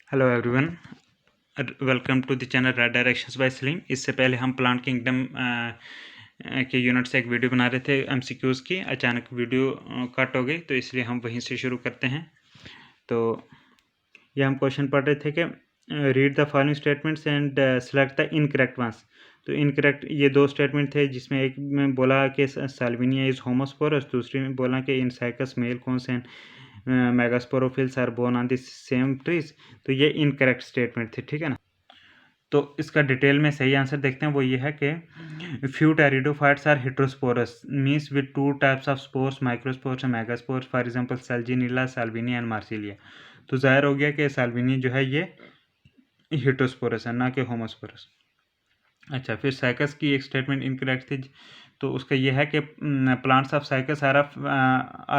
Hello everyone, welcome to the channel right directions by Salim. इससे पहले हम प्लांट किंगडम के यूनिट से एक वीडियो बना रहे थे एमसीक्यूज़ की। अचानक वीडियो कट हो गई, तो इसलिए हम वहीं से शुरू करते हैं। तो ये हम क्वेश्चन पढ़ रहे थे कि read the following statements and select the incorrect ones. तो इनकरेक्ट ये दो स्टेटमेंट थे, जिसमें एक में बोला कि साल्विनिया इज़ होमोस्पोरस, दूसरी में बोला कि in Cycas male cones and megasporophylls are borne on the same trees. तो ये इनकरेक्ट स्टेटमेंट थे, ठीक है ना। तो इसका डिटेल में सही आंसर देखते हैं। वो ये है कि few pteridophytes are heterosporous means with two types of spores, microspores and megaspores, for example Selaginella, Salvinia and Marsilea. तो जाहिर हो गया कि साल्विनिया जो है ये हेट्रोस्पोरस है, ना कि होमोस्पोरस। अच्छा, फिर साइकस की एक स्टेटमेंट इनकरेक्ट थी। तो उसका यह है कि plants of Cycas are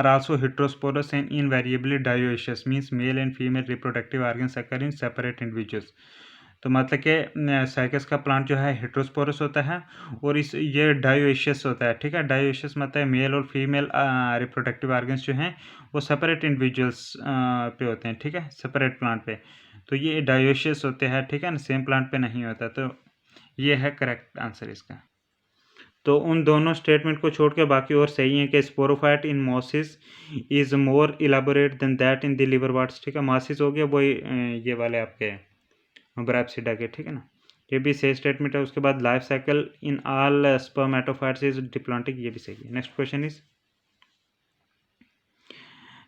also heterosporous and invariably dioecious means male and female reproductive organs occur in separate individuals. तो मतलब कि साइकस का प्लांट जो है हेट्रोस्पोरस होता है और ये डायोइशियस होता है, ठीक है। डायोइशियस मतलब मेल और फीमेल रिप्रोडक्टिव ऑर्गन्स जो हैं वो सेपरेट इंडिविजुअल्स पे होते हैं, ठीक है, सेपरेट प्लांट पे। तो ये डायोइशियस होते हैं, ठीक है ना, सेम प्लांट पे नहीं होता। तो ये है करेक्ट आंसर इसका। तो उन दोनों स्टेटमेंट को छोड़ के बाकी और सही है कि sporophyte in mosses is more elaborate than that in the liverworts, ठीक है। मॉसिस हो गया वही ये वाले आपके ब्राइप्सिडा के, ठीक है ना। ये भी सही स्टेटमेंट है। उसके बाद life cycle in all spermatophytes is diplontic, ये भी सही है। Next question is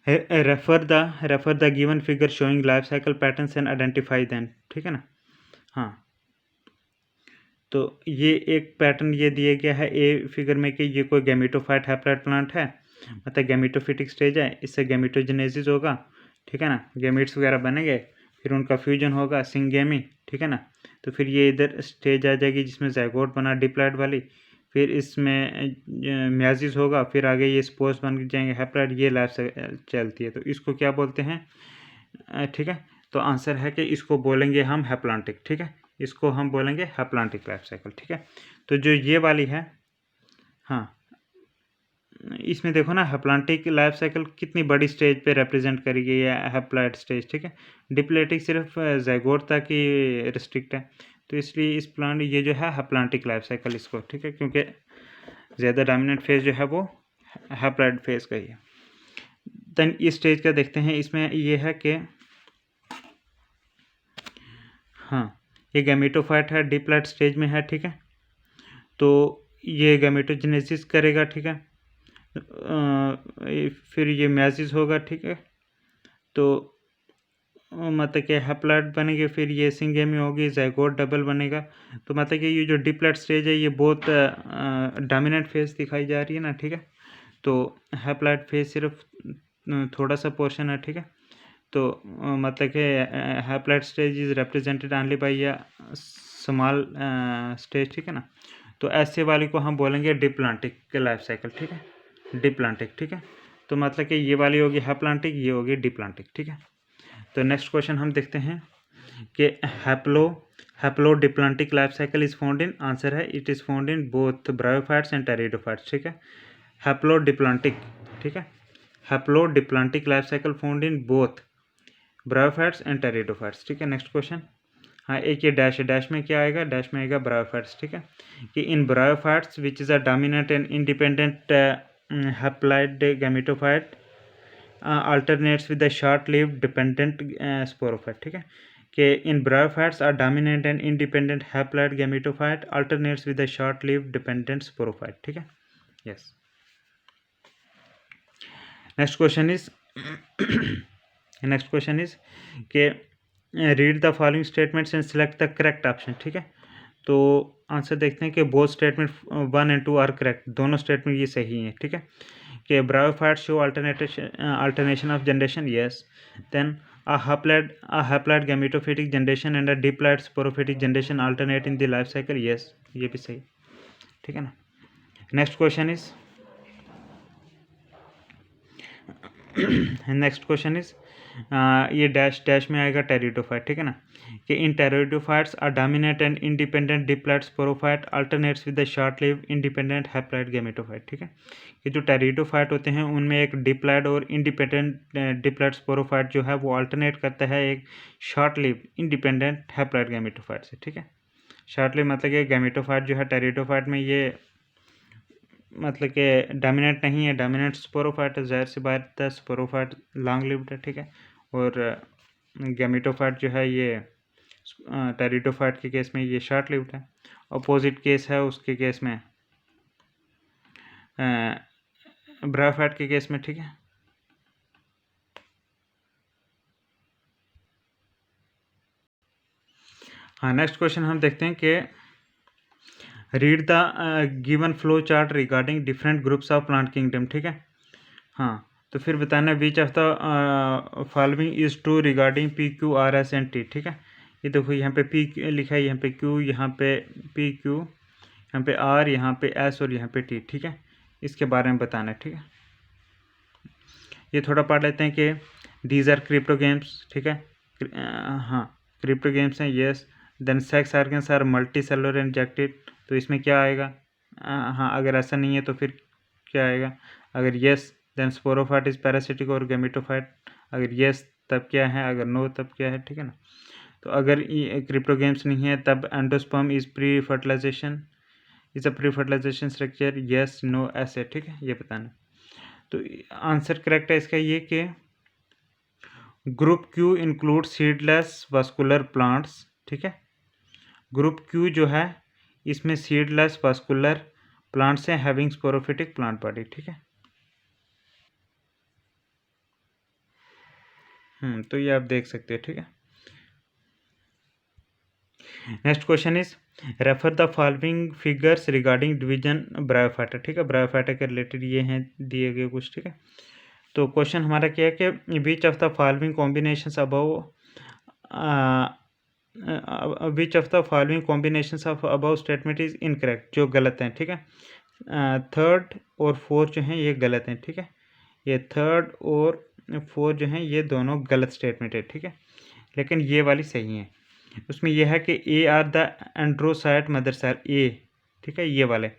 refer the given figure showing life cycle patterns and identify them, ठीक है ना। हाँ, तो ये एक पैटर्न ये दिया गया है ए फिगर में कि ये कोई गैमेटोफाइट हैप्लॉइड प्लांट है, मतलब गैमेटोफिटिक स्टेज है। इससे गैमेटोजेनेसिस होगा, ठीक है ना, गैमेट्स वगैरह बनेंगे, फिर उनका फ्यूजन होगा सिंगेमी, ठीक है ना। तो फिर ये इधर स्टेज आ जाएगी जिसमें ज़ाइगोट बना डिप्लॉइड वाली, फिर इसमें म्याजिस होगा, फिर आगे ये स्पोर्स बन जाएंगे हैप्लॉइड। ये लाइफ से चलती है, तो इसको क्या बोलते हैं, ठीक है। तो आंसर है कि इसको बोलेंगे हम हैप्लांटिक, ठीक है, इसको हम बोलेंगे हैप्लांटिक लाइफ साइकिल, ठीक है। तो जो ये वाली है, हाँ, इसमें देखो ना हैप्लांटिक लाइफ साइकिल कितनी बड़ी स्टेज पे रिप्रेजेंट करी गई है, हैप्लॉइड स्टेज, ठीक है। डिप्लेटिक सिर्फ ज़ाइगोट तक ही रिस्ट्रिक्ट है। तो इसलिए इस प्लांट ये जो है हैप्लांटिक लाइफ साइकिल इसको, ठीक है, क्योंकि ज़्यादा डोमिनेंट फेज जो है वो हैप्लॉइड फेज का ही है। देन इस स्टेज का देखते हैं। इसमें ये है कि हाँ, ये गैमेटोफाइट है, डिप्लॉइड स्टेज में है, ठीक है। तो ये गैमेटोजेनेसिस करेगा, ठीक है। फिर ये म्यासिस होगा, ठीक है। तो मतलब कि हैप्लॉइड बनेंगे, फिर ये सिंगेमी होगी, ज़ाइगोट डबल बनेगा। तो मतलब कि ये जो डिप्लॉइड स्टेज है ये बहुत डोमिनेंट फेज दिखाई जा रही है ना, ठीक है। तो हैप्लॉइड फेज सिर्फ थोड़ा सा पोर्शन है, ठीक है। तो मतलब कि haploid stage is represented only by a small stage, ठीक है ना। तो ऐसे वाली को हम बोलेंगे डिप्लांटिक के लाइफ साइकिल, ठीक है, डिप्लांटिक, ठीक है। तो मतलब कि ये वाली होगी हैप्लांटिक, ये होगी डिप्लांटिक, ठीक है। तो नेक्स्ट क्वेश्चन हम देखते हैं कि haplo diplontic life cycle is found in, answer है it is found in both bryophytes and pteridophytes, ठीक है। हैप्लो डिप्लांटिक, ठीक है, haplo diplontic life cycle found in both bryophytes and pteridophytes, ठीक है। नेक्स्ट क्वेश्चन, हाँ, एक ये डैश है, डैश में क्या आएगा, डैश में आएगा ब्रायोफाइट्स, ठीक है। कि in bryophytes which is a dominant and independent haploid gametophyte alternates with the short-lived dependent sporophyte, ठीक है। कि in bryophytes are dominant and independent haploid gametophyte alternates with the short-lived dependent sporophyte, ठीक है। Yes, next question is next question is कि read the following statements and select the correct option, ठीक है। तो answer देखते हैं कि both statement 1 and 2 are correct, दोनों स्टेटमेंट ये सही हैं, ठीक है। कि bryophytes show alternation of generation, yes. Then a haploid gametophytic generation and a diploid sporophytic generation alternate in the life cycle, yes, ये भी सही, ठीक है ना। नेक्स्ट क्वेश्चन इज ये डैश डैश में आएगा टेरिडोफाइट, ठीक है ना, कि in pteridophytes are dominate and independent diploid sporophyte alternates with the short live independent haploid gametophyte, ठीक है। ये जो टेरिडोफाइट होते हैं उनमें एक डिप्लॉइड और इंडिपेंडेंट डिप्लॉइड स्पोरोफाइट जो है वो अल्टरनेट करता है एक short live independent haploid gametophyte से, ठीक है। शॉर्ट लिव मतलब कि गैमेटोफाइट जो है टेरिडोफाइट में ये मतलब कि डोमिनेंट नहीं है, डोमिनेंट स्पोरोफाइट है, जाहिर सी बात है स्पोरोफाइट लॉन्ग लिव्ड है, ठीक है। और गैमेटोफाइट जो है ये टेरिडोफाइट के केस में ये शॉर्ट लिव्ड है। अपोजिट केस है उसके केस में ब्रायोफाइट के केस में, ठीक है। हाँ, नेक्स्ट क्वेश्चन हम देखते हैं कि read the given flow chart regarding different groups of plant kingdom, ठीक है। हाँ, तो फिर बताना which of the following is true regarding P Q R S and T, ठीक है। ये देखो यहाँ पे पी लिखा है, यहाँ पे क्यू, यहाँ पे पी क्यू, यहाँ पे आर, यहाँ पे एस और यहाँ पे टी, ठीक है। इसके बारे में बताना है, ठीक है। ये थोड़ा पढ़ लेते हैं कि दीज आर क्रिप्टो गेम्स, ठीक है। हाँ, क्रिप्टो गेम्स हैं, yes. Then sex organs are multicellular injected, तो इसमें क्या आएगा? हाँ, अगर ऐसा नहीं है तो फिर क्या आएगा? अगर yes then sporophyte is parasitic और गैमेटोफाइट, अगर येस तब क्या है, अगर नो तब क्या है, ठीक है ना। तो अगर ये क्रिप्टो गेम्स नहीं है तब endosperm is pre fertilization, is a pre fertilization structure, yes no ऐसे, ठीक है, ये बताना। तो आंसर करेक्ट है इसका ये कि group Q include seedless vascular plants, ठीक है। ग्रुप क्यू जो है इसमें सीडलेस वास्कुलर प्लांट्स हैं हैविंग स्पोरोफिटिक प्लांट बॉडी, ठीक है। तो ये आप देख सकते हो, ठीक है। Next question is refer the following figures regarding division bryophyta, ठीक है। ब्रायोफाइटा के रिलेटेड ये हैं दिए गए कुछ, ठीक है। तो क्वेश्चन हमारा क्या है कि which of the following combinations above which of the following combinations of above statement is incorrect, जो गलत हैं, ठीक है। थर्ड और फोर्थ जो हैं ये गलत हैं, ठीक है। ये थर्ड और फोर्थ जो हैं ये दोनों गलत स्टेटमेंट है, ठीक है, लेकिन ये वाली सही है। उसमें यह है कि A are the androcyte mother cell, A, ठीक है, ये वाले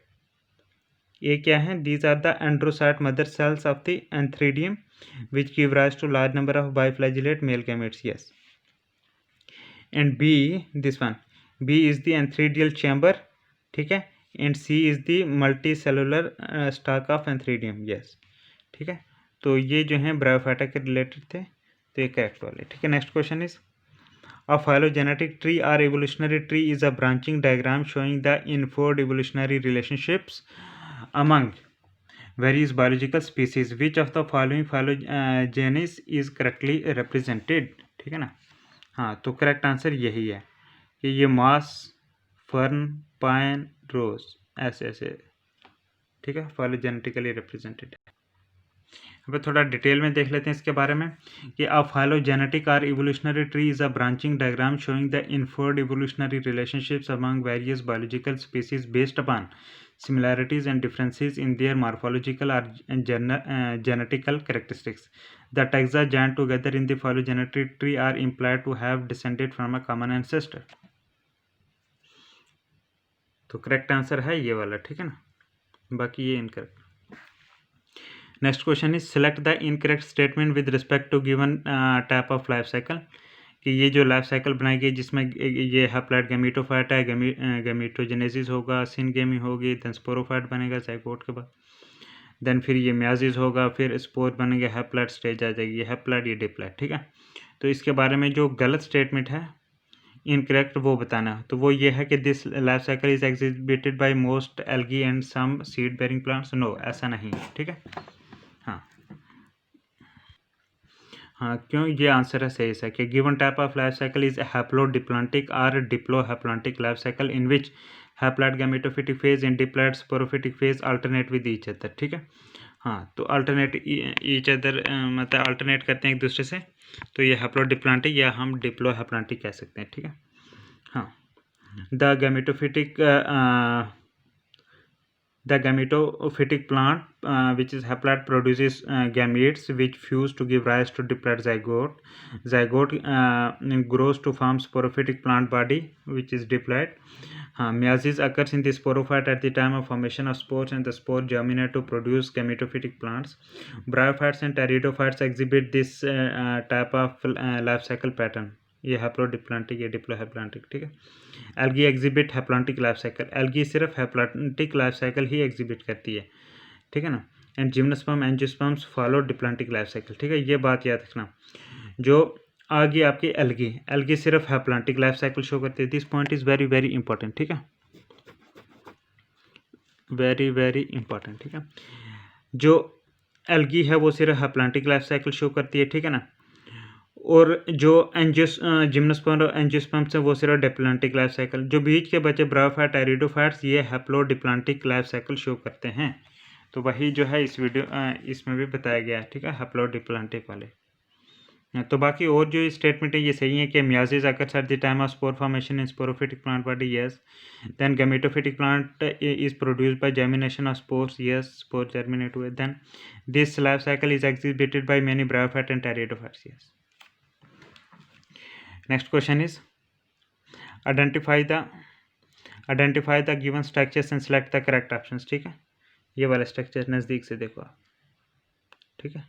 ए क्या है? These are the androcyte mother cells of the antheridium which give rise to large number of biflagellate male gametes, yes. And B, this one, B is the antheridial chamber, ठीक है, and C is the multi cellular stalk of antheridium, yes, ठीक है। तो ये जो हैं bryophyta के related थे, तो ये करेक्ट वाले, ठीक है। Next question is a phylogenetic tree or evolutionary tree is a branching diagram showing the inferred evolutionary relationships among various biological species. Which of the following phylogenes is correctly represented, ठीक है ना। हाँ, तो correct answer यही है कि ये moss, fern, pine, रोज ऐसे ऐसे, ठीक है, फाइलोजेनेटिकली रिप्रेजेंटेड है। अब थोड़ा डिटेल में देख लेते हैं इसके बारे में कि अ फाइलोजेनेटिक और evolutionary tree is a branching diagram showing the inferred evolutionary relationships among various biological species based upon similarities and differences in their morphological or genetical characteristics. The taxa joined together in the phylogenetic tree are implied to have descended from a common ancestor. तो correct answer है ये वाला, ठीक है ना, बाकी ये incorrect. Next question is select the incorrect statement with respect to given type of life cycle, कि ये जो लाइफ साइकिल बनाई गई जिसमें ये हैप्लॉइड गैमेटोफाइट है, गैमेटोजेनेसिस होगा, सिनगेमी होगी, देन स्पोरोफाइट बनेगा ज़ाइगोट के बाद, देन फिर ये मियासिस होगा, फिर स्पोर बनेंगे, हैप्लॉइड स्टेज आ जाएगी, ये हैप्लॉइड, ये डिप्लॉइड, ठीक है। तो इसके बारे में जो गलत स्टेटमेंट है इनकरेक्ट वो बताना, तो वो ये है कि this life cycle is exhibited by most algae and some seed bearing plants, no ऐसा नहीं है, ठीक है। हाँ, क्यों? ये आंसर है सही है कि given type of life cycle is haplodiplontic और diplohaplontic life cycle in which haploid gametophytic phase and diploid sporophytic phase alternate with each other, ठीक है। हाँ, तो अल्टरनेट ईच अदर मतलब अल्टरनेट करते हैं एक दूसरे से, तो ये हैप्लोडिप्लॉन्टिक या हम डिप्लोहैप्लॉन्टिक कह सकते हैं, ठीक है। हाँ, the gametophytic The gametophytic plant, which is haploid, produces gametes which fuse to give rise to diploid zygote. Zygote grows to form sporophytic plant body, which is diploid. Meiosis occurs in the sporophyte at the time of formation of spores, and the spore germinate to produce gametophytic plants. Bryophytes and pteridophytes exhibit this type of life cycle pattern. ये haplodiplontic, ये डिप्लोहैप्लॉन्टिक, ठीक है. Algae exhibit haplontic life cycle. Algae सिर्फ haplontic life cycle ही exhibit करती है, ठीक है ना. And gymnosperm angiosperms follow diplontic life cycle, ठीक है. ये बात याद रखना. जो आगे आपकी एल्गी सिर्फ हैप्लॉन्टिक लाइफ साइकिल शो करती है. This point is very very important, ठीक है. वेरी वेरी इंपॉर्टेंट, ठीक है. जो एल्गी है वो सिर्फ हैप्लॉन्टिक लाइफ साइकिल शो करती है, ठीक है ना. और जो जिम्नोस्पर्म और एंजियोस्पर्म्स है वो सिर्फ डिप्लॉन्टिक लाइफ साइकिल. जो बीच के बचे ब्रायोफाइट, टेरिडोफाइट्स, ये हैप्लोडिप्लॉन्टिक लाइफ साइकिल शो करते हैं. तो वही जो है इस वीडियो इसमें भी बताया गया है, ठीक है, हैप्लोडिप्लॉन्टिक वाले. तो बाकी और जो स्टेटमेंट है ये सही है कि meiosis occurs at the time of spore formation in sporophytic plant body, yes. Then gametophytic plant is produced by germination of spores, yes, spore germinate हुए. Then this life cycle is exhibited by many bryophytes and pteridophytes, yes. Next question is identify the given structures and select the correct options, ठीक है. ये वाला structure नज़दीक से देखो आप, ठीक है.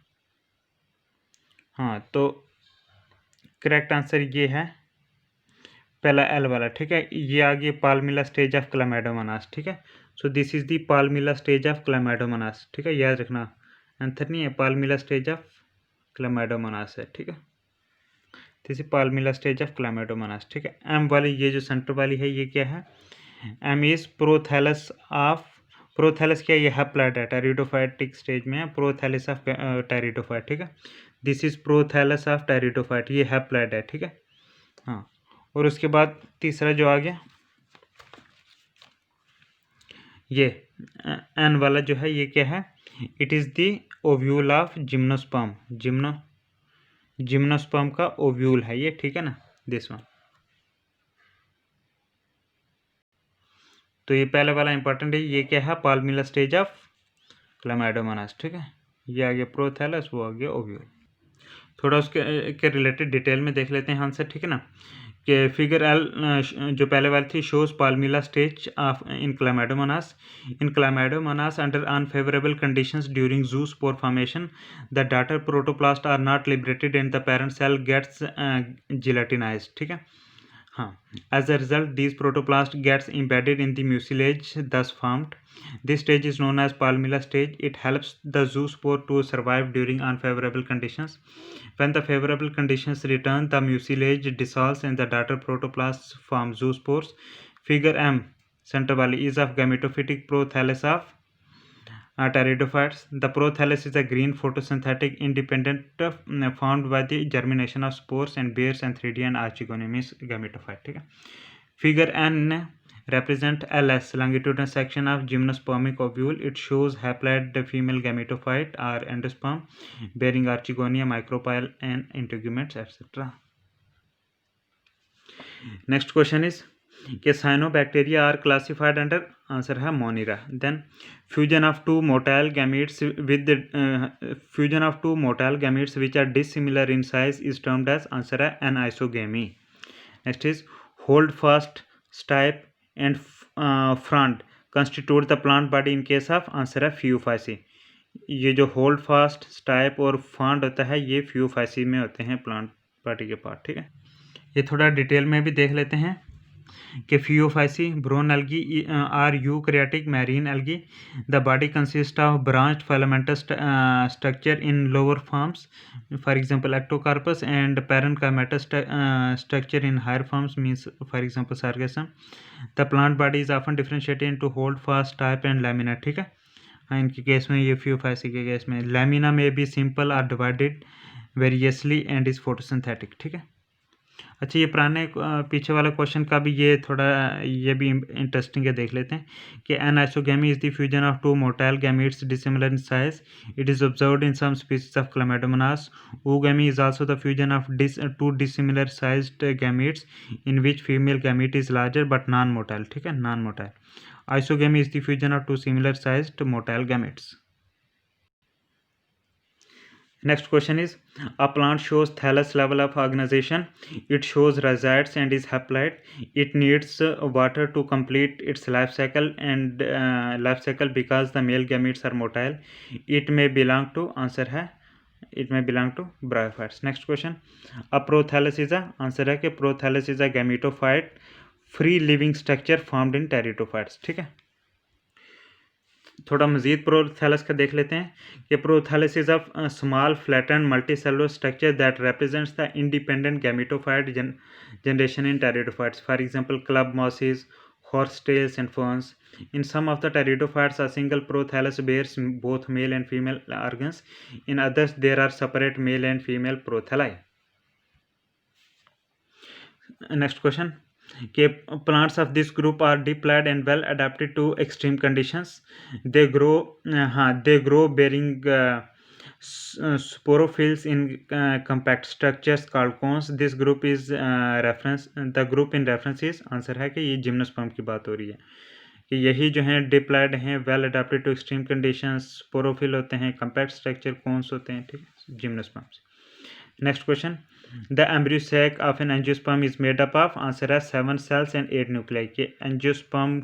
हाँ, तो करेक्ट आंसर ये है पहला एल वाला, ठीक है. ये आगे पाल्मिला स्टेज ऑफ क्लामाइडोमोनास, ठीक है. So this is the palmella stage of Chlamydomonas, ठीक है. याद रखना, आंसर नहीं है, पाल्मिला स्टेज ऑफ क्लामाइडोमोनास है, ठीक है. This is पाल्मिला stage of Chlamydomonas, ठीक है. एम वाली ये जो सेंटर वाली है ये क्या है? M is prothallus of, prothallus क्या, ये हैप्लॉइड है, टेरिडोफाइटिक स्टेज में है. प्रोथैलस ऑफ टेरिडोफाइट, ठीक है. This is prothallus of pteridophyte, ये हैप्लॉइड है, ठीक है. हाँ, और उसके बाद तीसरा जो आ गया ये एन वाला जो है ये क्या है? It is the ovule of gymnosperm. Gymnosperm का ओव्यूल है ये, ठीक है ना, दिस वन. तो ये पहले वाला इंपॉर्टेंट है. ये क्या है? पाल्मिला स्टेज ऑफ क्लामाइडोमोनास, ठीक है. ये आ गया प्रोथैलस, वो आ गया ओव्यूल. थोड़ा उसके के रिलेटेड डिटेल में देख लेते हैं आंसर, ठीक है ना. कि फिगर एल जो पहले वाली थी shows palmella stage of in Chlamydomonas. In Chlamydomonas under unfavourable conditions during zoospore formation the daughter protoplast are not liberated and the parent cell gets gelatinised, ठीक है. हाँ, as a result these protoplast gets embedded in the mucilage thus formed. This stage is known as palmilla stage. It helps the zoospore to survive during unfavorable conditions. When the favorable conditions return, the mucilage dissolves and the daughter protoplasts form zoospores. Figure M center wali is of gametophytic prothallus of pteridophytes. The prothallus is a green photosynthetic independent formed by the germination of spores and bears antheridia and archegonimus gametophyte, ठीक है. Figure N represent LS longitudinal section of gymnospermic ovule. It shows haploid female gametophyte or endosperm bearing archegonia, micropyle and integuments, etc. Next question is कि cyanobacteria are classified under, answer है Monera. Then fusion of two motile gametes with fusion of two motile gametes which are dissimilar in size is termed as, answer है anisogamy. Next is holdfast, stipe and frond constitute the plant body in case of, answer है Phaeophyceae. ये जो hold fast, stipe और फांड होता है ये Phaeophyceae में होते हैं प्लांट बॉडी के पार्ट, ठीक है. ये थोड़ा डिटेल में भी देख लेते हैं कि Phaeophyceae brown algae are eukaryotic marine algae. The body consist of branched filamentous structure in lower forms, for example ectocarpus, and parenchymatous structure in higher forms, means for example sargassum. The plant body is often differentiated into holdfast, type and lamina, ठीक है. इनके case में, ये Phaeophyceae के case में lamina में भी simple or divided variously and is photosynthetic, ठीक है. अच्छा, ये पुराने पीछे वाला क्वेश्चन का भी ये थोड़ा ये भी इंटरेस्टिंग है, देख लेते हैं कि anisogamy is the fusion of two motile gametes dissimilar in size. It is observed in some species of Chlamydomonas. oogamie is also the fusion of two dissimilar sized gametes in which female gamete is larger but non-motile, ठीक है, non-motile. Isogamy is the fusion of two similar sized motile gametes. Next question is, a plant shows thallus level of organization. It shows rhizoids and is haploid. It needs water to complete its life cycle because the male gametes are motile. It may belong to, answer है, it may belong to bryophytes. Next question, a prothallus is a, answer है कि prothallus is a gametophyte free living structure formed in teratophytes. ठीक है, थोड़ा मजीद prothallus का देख लेते हैं कि prothallus is a small flattened multicellular structure that represents the independent gametophyte generation in pteridophytes. For example club mosses, horsetails and ferns. In some of the pteridophytes, a single prothallus bears both male and female organs. In others, there are separate male and female prothalli. Next question, कि plants of this group are diploid and well adapted to extreme conditions. They grow bearing sporophylls in compact structures called cones. This group is the group in reference is, answer है कि ये gymnosperm की बात हो रही है कि यही जो है डिप्लॉयड हैं, well adapted to extreme conditions, sporophyll होते हैं, कंपैक्ट स्ट्रक्चर कोन्स होते हैं. ठीक है, gymnosperm. Next question, the embryo sac of an angiosperm is made up of, answer है 7 cells and 8 nuclei. के एंजियोस्पर्म,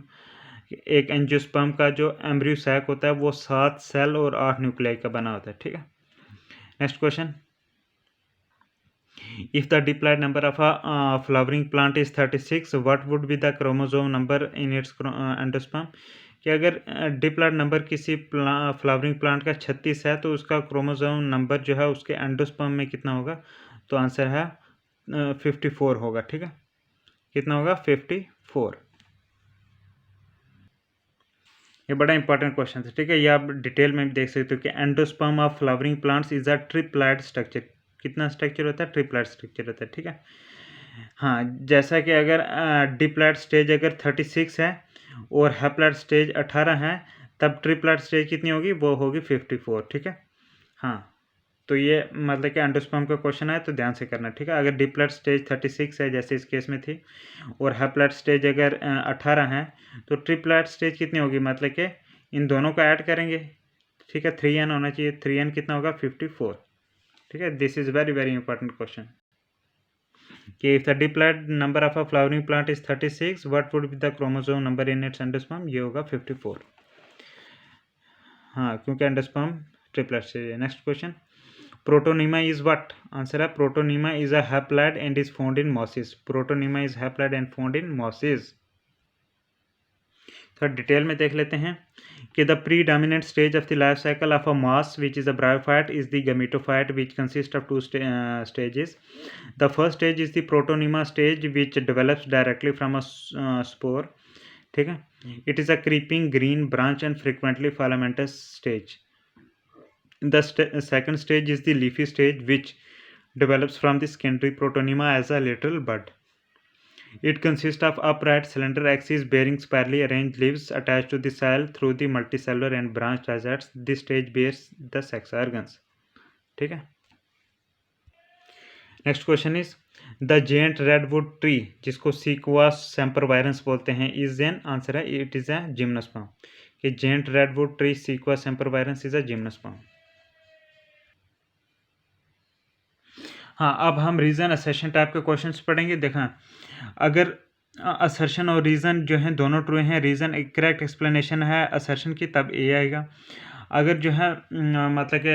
एक एंजियोस्पर्म का जो एम्ब्रियो सैक होता है वो 7 सेल और 8 न्यूक्लियाई का बना होता है. ठीक है. Next question, if the diploid number of a flowering plant is 36, what would be the chromosome number in its endosperm? कि अगर डिप्लॉयड नंबर किसी फ्लावरिंग प्लांट का 36 है तो उसका क्रोमोसोम नंबर जो है उसके एंडोस्पर्म में कितना होगा? तो आंसर है 54 होगा. ठीक है, कितना होगा? 54. ये बड़ा इंपॉर्टेंट क्वेश्चन है. ठीक है, ये आप डिटेल में देख सकते हो कि endosperm of flowering plants is a triploid structure. कितना स्ट्रक्चर होता है? ट्रिप्लॉयड स्ट्रक्चर होता है. ठीक है, हाँ, जैसा कि अगर डिप्लॉयड स्टेज अगर 36 है और हैप्लॉयड स्टेज 18 है, तब ट्रिप्लॉयड स्टेज कितनी होगी? वो होगी 54. ठीक है, हाँ, तो ये मतलब कि एंडोस्पर्म का क्वेश्चन है तो ध्यान से करना. ठीक है, अगर डिप्लॉयड स्टेज 36 है जैसे इस केस में थी और हैप्लॉयड स्टेज अगर 18 है तो ट्रिप्लॉयड स्टेज कितनी होगी? मतलब कि इन दोनों को ऐड करेंगे. ठीक है, 3n होना चाहिए. 3n कितना होगा? 54. ठीक है, this is very very important question कि if the diploid number of a flowering plant is 36, what would be the chromosome number in its endosperm? ये होगा 54. हाँ, क्योंकि एंडोस्पर्म ट्रिप्लॉयड स्टेज है. Next question, protonema is what? Answer है protonema is a haploid and is found in mosses. Protonema is haploid and found in mosses. थोड़ा detail में देख लेते हैं कि the predominant stage of the life cycle of a moss which is a bryophyte is the gametophyte which consist of 2 stages. The first stage is the protonema stage which develops directly from a spore. ठीक है, it is a creeping green branch and frequently filamentous stage. The second stage is the leafy stage which develops from the secondary protonema as a lateral bud. It consists of upright cylinder axis bearing spirally arranged leaves attached to the cell through the multicellular and branched rhizoids. This stage bears the sex organs. ठीक है. Next question is the giant redwood tree, जिसको Sequoia sempervirens बोलते हैं, is an, answer है it is a gymnosperm. कि giant redwood tree Sequoia sempervirens is a gymnosperm. हाँ, अब हम रीज़न असर्शन टाइप के क्वेश्चंस पढ़ेंगे. देखा, अगर असर्शन और रीज़न जो हैं दोनों ट्रू हैं, रीज़न एक करेक्ट एक्सप्लेनेशन है असर्शन की, तब ए आएगा. अगर जो है मतलब कि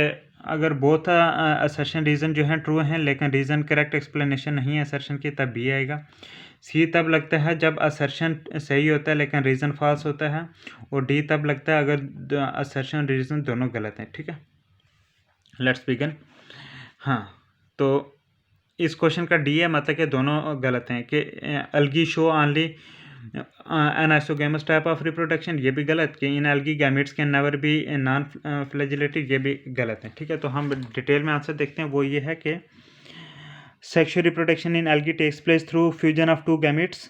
अगर बोथ असर्शन रीज़न जो हैं ट्रू हैं लेकिन रीज़न करेक्ट एक्सप्लेनेशन नहीं है असर्शन की, तब बी आएगा. सी तब लगता है जब असर्शन सही होता है लेकिन रीज़न फॉल्स होता है. और डी तब लगता है अगर असर्शन रीज़न दोनों गलत हैं. ठीक है, लेट्स बिगिन. हाँ, तो इस क्वेश्चन का डी है, मतलब कि दोनों गलत हैं. कि algae show only anisogamous type of reproduction, ये भी गलत. कि in algae gametes can never be non flagellated, ये भी गलत है. ठीक है, तो हम डिटेल में आंसर देखते हैं. वो ये है कि sexual reproduction in algae takes place through fusion of two gametes.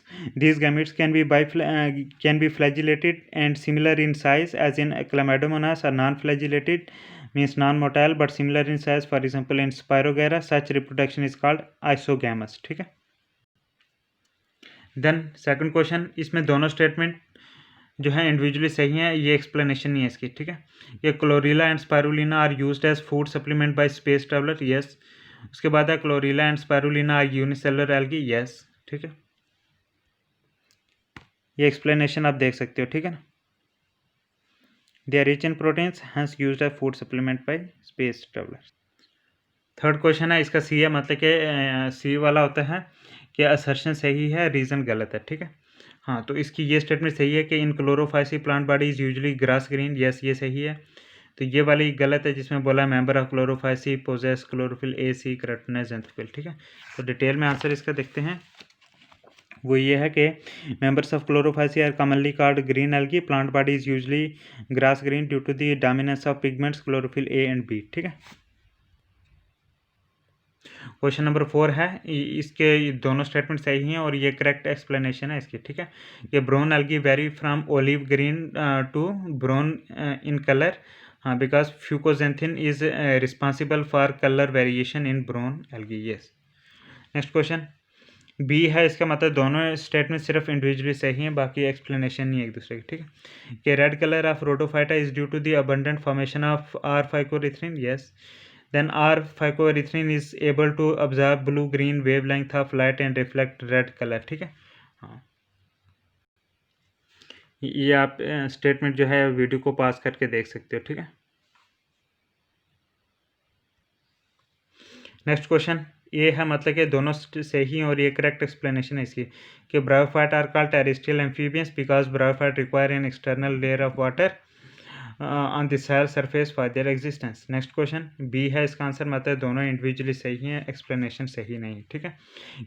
These gametes can be flagellated and similar in size, as in Chlamydomonas are non-flagellated, means non-motile, but similar in size. For example, in Spirogyra, such reproduction is called isogamous. ठीक है. Then second question, इसमें दोनों statement जो है individually सही है, ये explanation नहीं है इसकी, ठीक है। ये chlorella and spirulina are used as food supplement by space traveller, yes. उसके बाद है chlorella and spirulina are unicellular algae, yes, ठीक है। ये एक्सप्लेनेशन आप देख सकते हो, ठीक है ना। They are rich in proteins hence used as food supplement by space traveller. Third question है, इसका सी है, मतलब कि सी वाला होता है कि असर्शन सही है, रीज़न गलत है, ठीक है। हाँ, तो इसकी ये स्टेटमेंट सही है कि in Chlorophyceae plant body is usually grass green, yes ये सही है। तो ये वाली गलत है जिसमें बोला member of Chlorophyceae possess chlorophyll a c carotenes xanthophyll, ठीक है। तो डिटेल में आंसर इसका देखते हैं। वो ये है कि members of chlorophyceae are commonly called green algae, plant body is usually grass green due to the dominance of pigments chlorophyll a and b, ठीक है। क्वेश्चन नंबर 4 है, इसके दोनों स्टेटमेंट सही हैं और ये करेक्ट एक्सप्लेनेशन है इसकी, ठीक है। ये brown algae vary from olive green to brown in colour, हाँ, because fucoxanthin is responsible for colour variation in brown algae, yes. Next question B है, इसका मतलब दोनों स्टेटमेंट सिर्फ इंडिविजुअली सही हैं, बाकी एक्सप्लेनेशन नहीं है एक दूसरे की, ठीक है। कि red colour of rhodophyta is due to the abundant formation of r phycoerythrin, yes. Then R phycoerythrin is able to absorb blue-green wavelength of light and reflect red color, ठीक है। हाँ, ये आप स्टेटमेंट जो है वीडियो को पास करके देख सकते हो, ठीक है। नेक्स्ट क्वेश्चन ये है, मतलब कि दोनों सही और ये करेक्ट एक्सप्लेनेशन है इसकी कि bryophyte are called terrestrial amphibians because bryophyte require an external layer of water on the cell surface for their existence. Next question B है, इसका आंसर मतलब दोनों इंडिविजुअली सही हैं, एक्सप्लेनेशन सही नहीं, ठीक है।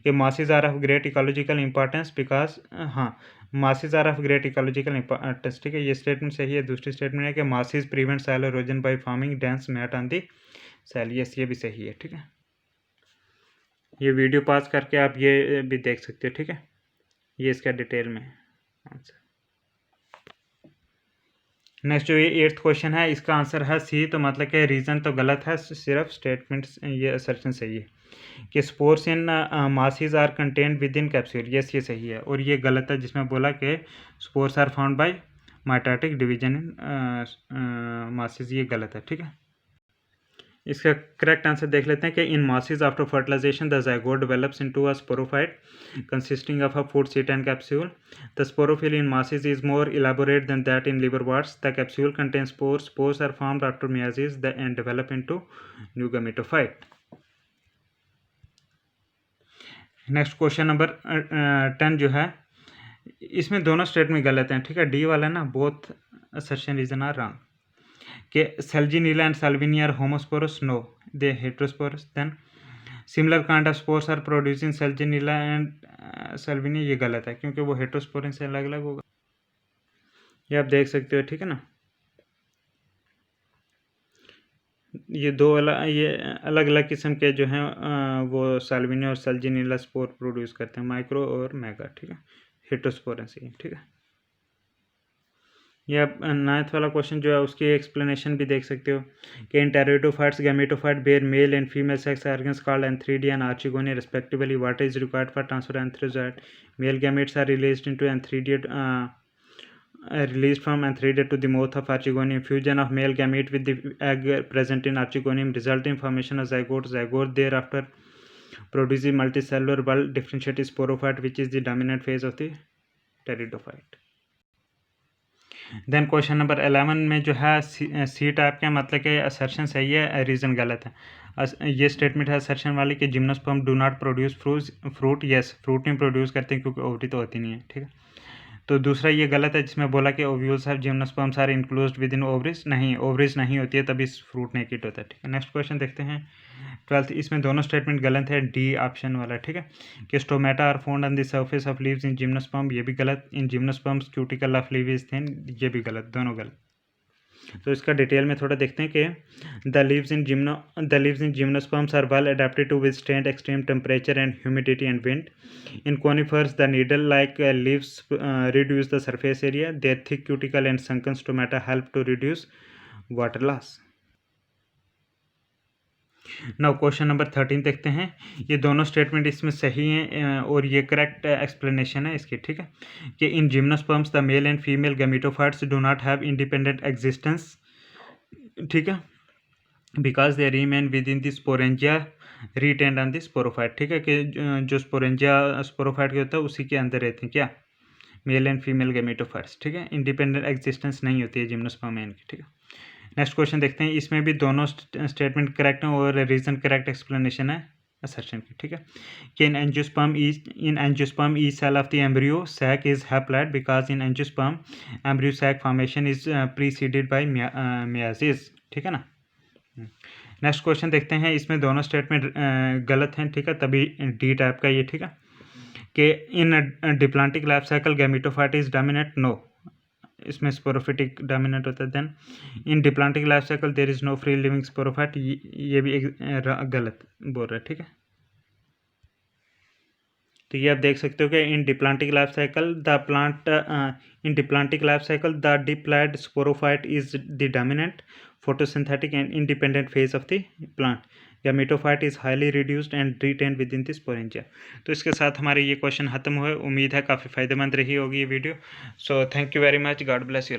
कि mosses are of great ecological importance because, हाँ, mosses are of great ecological importance, ठीक है, ये स्टेटमेंट सही है। दूसरी स्टेटमेंट है कि mosses prevent soil erosion by forming dense mat on the soil, yes, ये भी सही है, ठीक है। ये वीडियो पास करके आप ये भी देख सकते हो, ठीक है। ये इसका डिटेल में आंसर। नेक्स्ट जो ये 8th क्वेश्चन है, इसका आंसर है सी, तो मतलब कि रीज़न तो गलत है, सिर्फ स्टेटमेंट ये असर्शन सही है कि spores in mosses are contained within capsule, yes ये सही है। और ये गलत है जिसमें बोला कि spores are found by mitotic division in mosses, ये गलत है, ठीक है। इसका करेक्ट आंसर देख लेते हैं कि in mosses after fertilisation the zygote develops into a sporophyte consisting of a food seed and capsule. The sporophyll in masses is more elaborate than that in liverworts. The capsule contains spores. Spores are formed after meiosis and develop into new gametophyte. Next question number 10 जो है, इसमें दोनों statement गलत हैं, ठीक है। D वाला ना both assertion reason are wrong कि Salmonella and Salvinia are homosporous, no, they heterosporous. Then similar kind of spores are producing Selaginella and Salvinia, ये गलत है क्योंकि वो हेट्रोस्पोरिन से अलग अलग होगा, ये आप देख सकते हो, ठीक है ना। ये दो ये अलग अलग किस्म के जो हैं वो सेल्विनी और सेल्जिनिला स्पोर प्रोड्यूस करते हैं, माइक्रो और मेगा, ठीक है, हेट्रोस्पोरिन से, ठीक है। ये आप 9th वाला क्वेश्चन जो है उसकी एक्सप्लेनेशन भी देख सकते हो कि in pteridophytes gametophyte bear male and female sex organs called antheridia and archegonia respectively. What is required for transfer antherozoid? Male gametes are released into antheridia released from antheridia to the mouth of archegonium. Fusion of male gamete with the egg present in archegonium result in formation of zygote. Zygote thereafter produces multicellular well differentiated sporophyte which is the dominant phase of the pteridophyte. Then question number 11 में जो है सी type के मतलब कि assertion सही है, reason गलत है। ये स्टेटमेंट है असर्शन वाली कि gymnosperm do not produce fruit, yes, fruit नहीं प्रोड्यूस करते हैं क्योंकि ओवरी तो होती नहीं है, ठीक है। तो दूसरा ये गलत है जिसमें बोला कि ovules of gymnosperms are enclosed within ovaries, नहीं, ओवरीज नहीं होती है तभी फ्रूट नहीं किट होता है, ठीक है। नेक्स्ट क्वेश्चन देखते हैं 12th, इसमें दोनों स्टेटमेंट गलत है, डी ऑप्शन वाला, ठीक है, कि stomata are found on the surface of leaves in gymnosperm, ये भी गलत। In gymnosperms cuticle of leaf is thin, ये भी गलत, दोनों गलत। तो इसका डिटेल में थोड़ा देखते हैं कि the leaves in gymnosperms are well adapted to withstand extreme temperature and humidity and wind. In conifers, the needle-like leaves reduce the surface area. Their thick cuticle and sunken stomata help to reduce water loss. Now question number 13 देखते हैं। ये दोनों statement इसमें सही हैं और ये correct explanation है इसकी, ठीक है। कि इन gymnosperms the mail and female gametophytes do not have independent existence, ठीक है, because they remain with in the sporangia retained on the sporophyte, ठीक है। कि जो स्पोरेंजिया स्पोरोफाइट के होता है उसी के अंदर रहते हैं क्या, मेल एंड फीमेल गैमेटोफाइट्स, ठीक है। इंडिपेंडेंट एग्जिस्टेंस नहीं होती है जिम्नोस्पर्म में इनकी, ठीक है। नेक्स्ट क्वेश्चन देखते हैं। इसमें भी दोनों स्टेटमेंट करेक्ट हैं और रीजन करेक्ट एक्सप्लेनेशन है असर्शन की, ठीक है। कि in angiosperm each cell of the embryo sac is haploid because in angiosperm embryo sac formation is preceded by meiosis, ठीक है ना। नेक्स्ट क्वेश्चन देखते हैं। इसमें दोनों स्टेटमेंट गलत हैं, ठीक है, तभी डी टाइप का ये, ठीक है। कि in diplontic life cycle gametophyte is dominant, no, इसमें स्पोरोफिटिक डोमिनेंट होता है। Then in diplontic life cycle there is no free living sporophyte, ये भी गलत बोल रहा है, ठीक है। तो ये आप देख सकते हो कि in diplontic life cycle the diploid sporophyte is the dominant photosynthetic and independent phase of the plant. Gametophyte is highly reduced and retained within the sporangia. तो इसके साथ हमारे ये क्वेश्चन खत्म हुए। उम्मीद है काफ़ी फ़ायदेमंद रही होगी ये video. So thank you very much, God bless you.